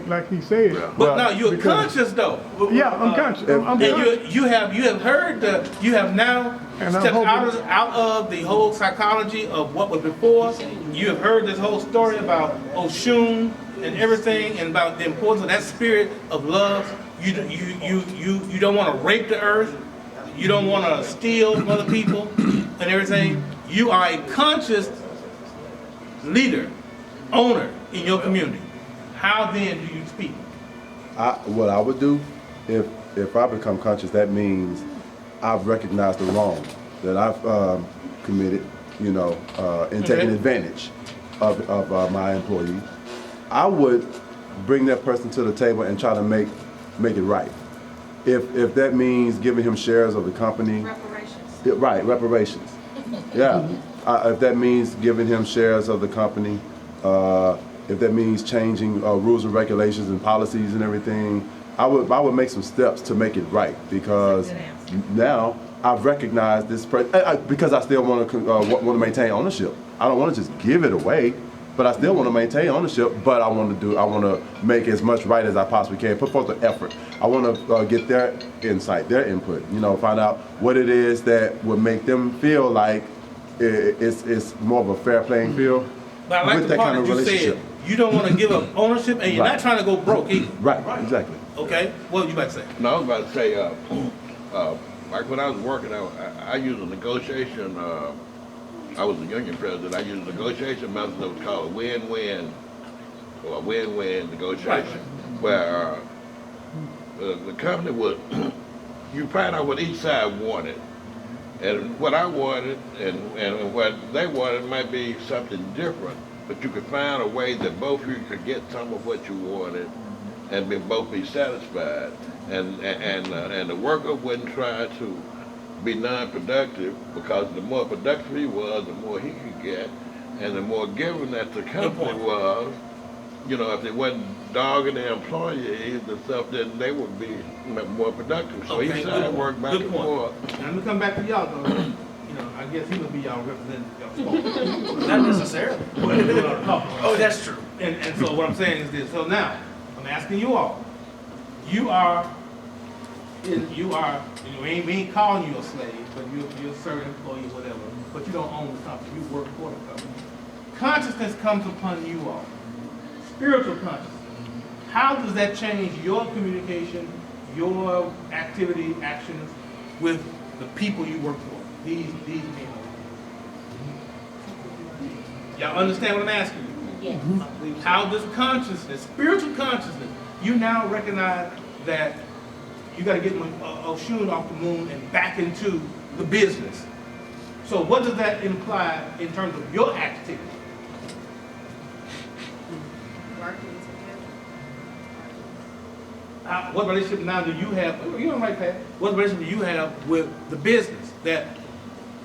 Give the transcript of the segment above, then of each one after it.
like he said. Yeah. But now you're conscious though. Yeah, I'm conscious. I'm And conscious. you have heard you have now And I'm stepped hoping- out of the whole psychology of what was before. You have heard this whole story about Oshun and everything, and about the importance of that spirit of love. You don't want to rape the earth. You don't want to steal from other people and everything. You are a conscious leader, owner in your community. How then do you speak? What I would do, if I become conscious, that means I've recognized the wrong that I've committed, in taking advantage of my employee. I would bring that person to the table and try to make it right. If that means giving him shares of the company. Reparations. Right, reparations. Yeah. If that means giving him shares of the company, if that means changing rules and regulations and policies and everything, I would make some steps to make it right, because now I've recognized this person, because I still want to maintain ownership. I don't want to just give it away, but I still want to maintain ownership. But I want to make as much right as I possibly can. Put forth the effort. I want to get their insight, their input. Find out what it is that would make them feel like it's more of a fair playing field. But I like with the that part kind of that you relationship. said you don't want to give up ownership, and you're Right. not trying to go broke either. Right, exactly. Okay, what were you about to say? No, I was about to say, like when I was working, I used a negotiation. I was a union president. I used a negotiation method that was called a win-win, or a win-win negotiation, where the company would you find out what each side wanted, and what I wanted and what they wanted might be something different. But you could find a way that both of you could get some of what you wanted, and both be satisfied. And the worker wouldn't try to be non-productive, because the more productive he was, the more he could get, and the more giving that the company was. If they wasn't dogging the employees and stuff, then they would be more productive. So Okay, each side worked back and forth. Now, let me come back to y'all, though. I guess he would be y'all representative. Y'all Not necessarily. Oh, that's true. And so what I'm saying is this. So now, I'm asking you all. We ain't calling you a slave, but you're a certain employee, whatever. But you don't own the company. You work for the company. Consciousness comes upon you all. Spiritual consciousness. How does that change your communication, your activity, actions with the people you work for? These people. Y'all understand what I'm asking you? Yes. How does consciousness, spiritual consciousness, you now recognize that you got to get Oshun off the moon and back into the business. So what does that imply in terms of your activity? Working together. What relationship now do you have? You're on the right path. What relationship do you have with the business? That,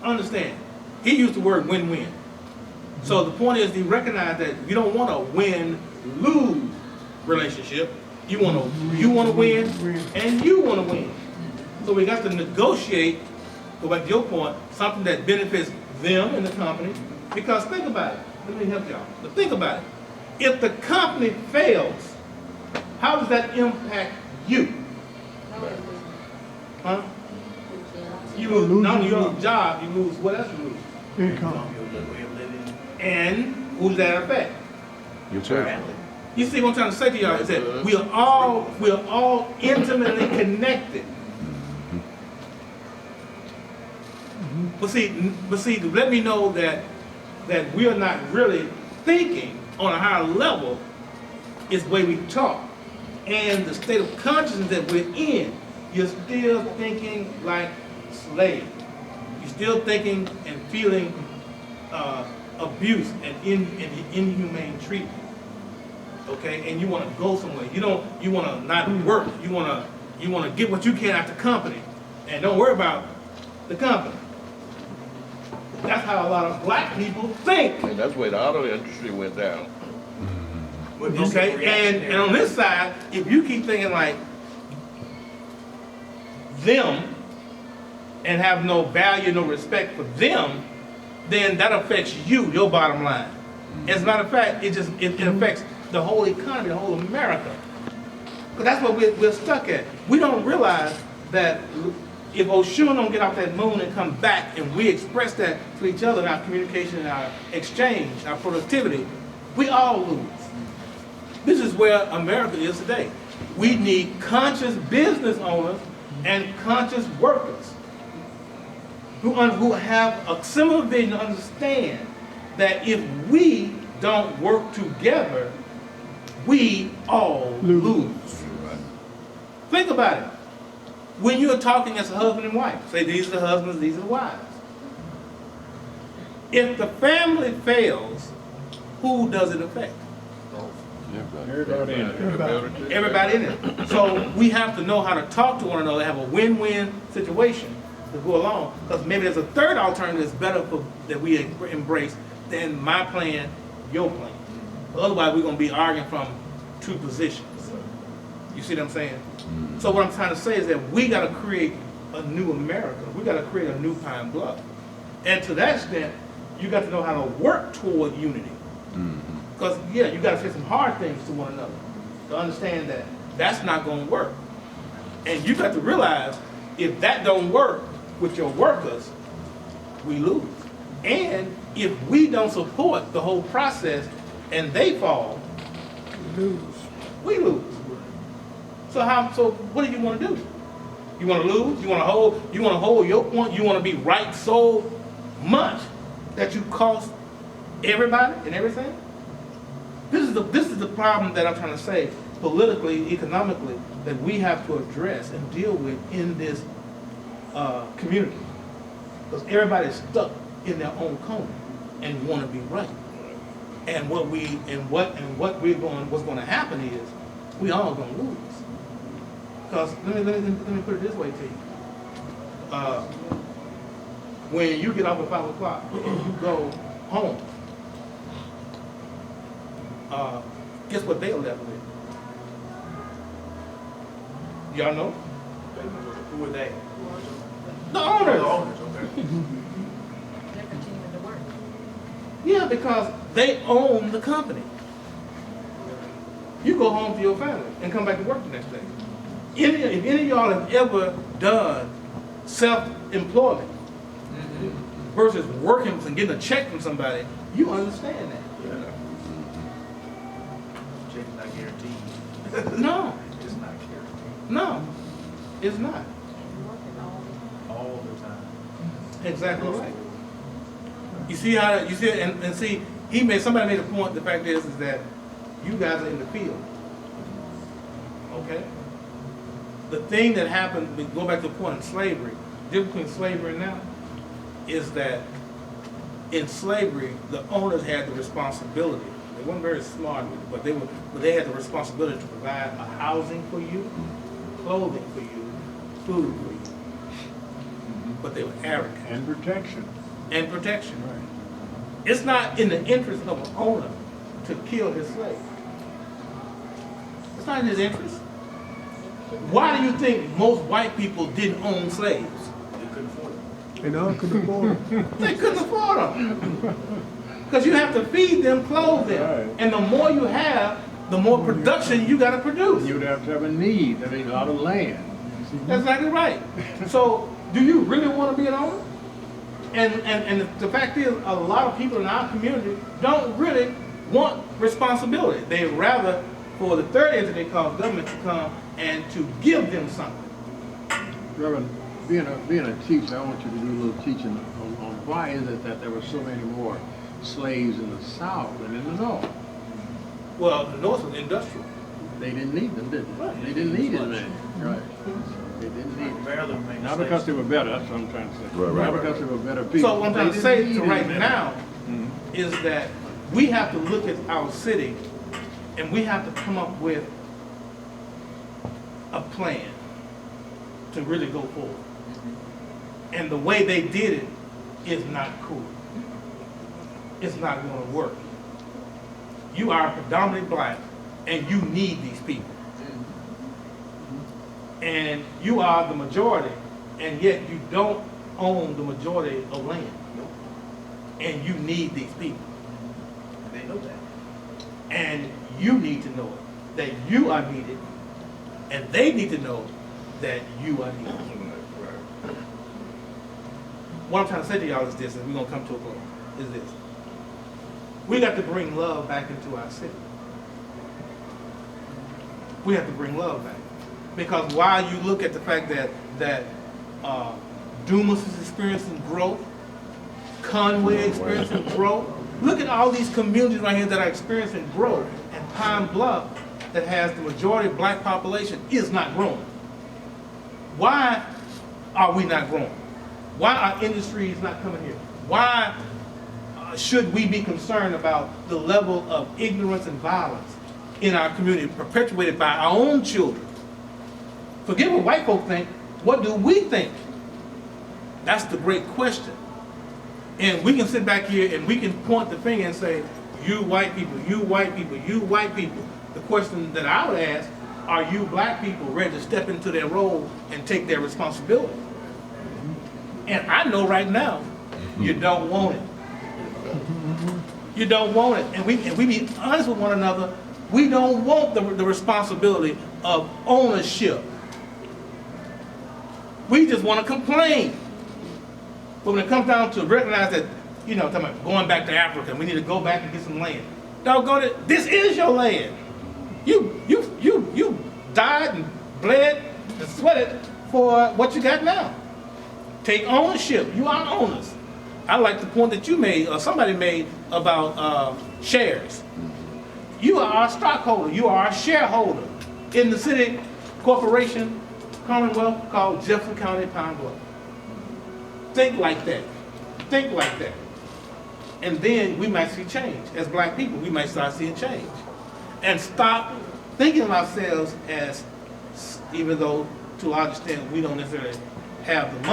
understand, he used the word win-win. So the point is, you recognize that you don't want a win-lose relationship. You want to win, and you want to win. So we got to negotiate, go back to your point, something that benefits them and the company. Because think about it. Let me help y'all. But think about it. If the company fails, how does that impact you? Huh? You lose, not only you lose job, you lose, what else you lose? Income. And who's that affect? Your church. You see what I'm trying to say to y'all is that we are all intimately connected. But see, to let me know that we are not really thinking on a higher level is the way we talk. And the state of consciousness that we're in, you're still thinking like slave. You're still thinking and feeling abuse and inhumane treatment. Okay, and you want to go somewhere. You want to not work. You want to get what you can out the company, and don't worry about the company. That's how a lot of black people think. And that's where the auto industry went down. Okay, and on this side, if you keep thinking like them and have no value, no respect for them, then that affects you, your bottom line. As a matter of fact, it affects the whole economy, the whole America. Because that's what we're stuck at. We don't realize that if Oshun don't get off that moon and come back and we express that to each other in our communication, and our exchange, our productivity, we all lose. This is where America is today. We need conscious business owners and conscious workers who have a similar vision to understand that if we don't work together, we all lose. Think about it. When you're talking as a husband and wife, say these are the husbands, these are the wives. If the family fails, who does it affect? Everybody in it. Everybody in it. So we have to know how to talk to one another, have a win-win situation to go along. Because maybe there's a third alternative that's better that we embrace than my plan, your plan. Otherwise, we're going to be arguing from two positions. You see what I'm saying? So what I'm trying to say is that we got to create a new America. We got to create a new Pine Bluff. And to that extent, you got to know how to work toward unity. Because, yeah, you got to say some hard things to one another to understand that that's not going to work. And you got to realize if that don't work with your workers, we lose. And if we don't support the whole process and they fall, we lose. So what do you want to do? You want to lose? You want to hold your point? You want to be right so much that you cost everybody and everything? This is the problem that I'm trying to say politically, economically, that we have to address and deal with in this community. Because everybody's stuck in their own corner and want to be right. And what's going to happen is we all going to lose. Because let me put it this way to you. When you get off at 5 o'clock and you go home, guess what they're left with? Y'all know? Who are they? The owners. The owners, okay. They're continuing to work. Yeah, because they own the company. You go home to your family and come back to work the next day. If any of y'all have ever done self-employment versus working and getting a check from somebody, you understand that. Check's not guaranteed. No, It's not guaranteed. no, it's not. All the time. Exactly right. You see and see, somebody made a point. The fact is that you guys are in the field. Okay? The thing that happened, we go back to the point of slavery, the difference between slavery and now is that in slavery, the owners had the responsibility. They weren't very smart with it, but they had the responsibility to provide a housing for you, clothing for you, food for you. But they were arrogant. And protection. And protection. Right. It's not in the interest of an owner to kill his slave. It's not in his interest. Why do you think most white people didn't own slaves? They couldn't afford it. And all could afford it. They couldn't afford them. Because you have to feed them, clothe them. Right. And the more you have, the more production you got to produce. You would have to have a need, I mean, a lot of land. That's exactly right. So, do you really want to be an owner? And the fact is, a lot of people in our community don't really want responsibility. They rather for the third entity called government to come and to give them something. Reverend, being a teacher, I want you to do a little teaching on why is it that there were so many more slaves in the South than in the North? Well, the North was industrial. They didn't need them, did they? Right. They didn't need as many. Right. They didn't need them. Maryland made Not because they were better, that's what I'm trying to say. Right, Not because they were better people. So what I'm trying to They say didn't to need right as many. now is that we have to look at our city and we have to come up with a plan to really go forward. And the way they did it is not cool. It's not going to work. You are predominantly black and you need these people. And you are the majority, and yet you don't own the majority of land. And you need these people. They know that. And you need to know it, that you are needed, and they need to know that you are needed. What I'm trying to say to y'all is this, and we're going to come to a close, is this. We got to bring love back into our city. We have to bring love back. Because while you look at the fact that Dumas is experiencing growth, Conway experiencing growth, look at all these communities right here that are experiencing growth, and Pine Bluff, that has the majority of black population, is not growing. Why are we not growing? Why are industries not coming here? Why should we be concerned about the level of ignorance and violence in our community perpetuated by our own children? Forget what white folk think. What do we think? That's the great question. And we can sit back here and we can point the finger and say, you white people, you white people, you white people. The question that I would ask, are you black people ready to step into their role and take their responsibility? And I know right now, you don't want it. You don't want it. And we be honest with one another, we don't want the responsibility of ownership. We just want to complain. But when it comes down to recognize that, you know, talking about going back to Africa, we need to go back and get some land. Doggone it, this is your land. You died and bled and sweated for what you got now. Take ownership. You are owners. I like the point that you made, or somebody made, about shares. You are our stockholder. You are our shareholder in the city corporation, Commonwealth, called Jefferson County Pine Bluff. Think like that. Think like that. And then we might see change. As black people, we might start seeing change. And stop thinking of ourselves as, even though to our extent we don't necessarily have the money.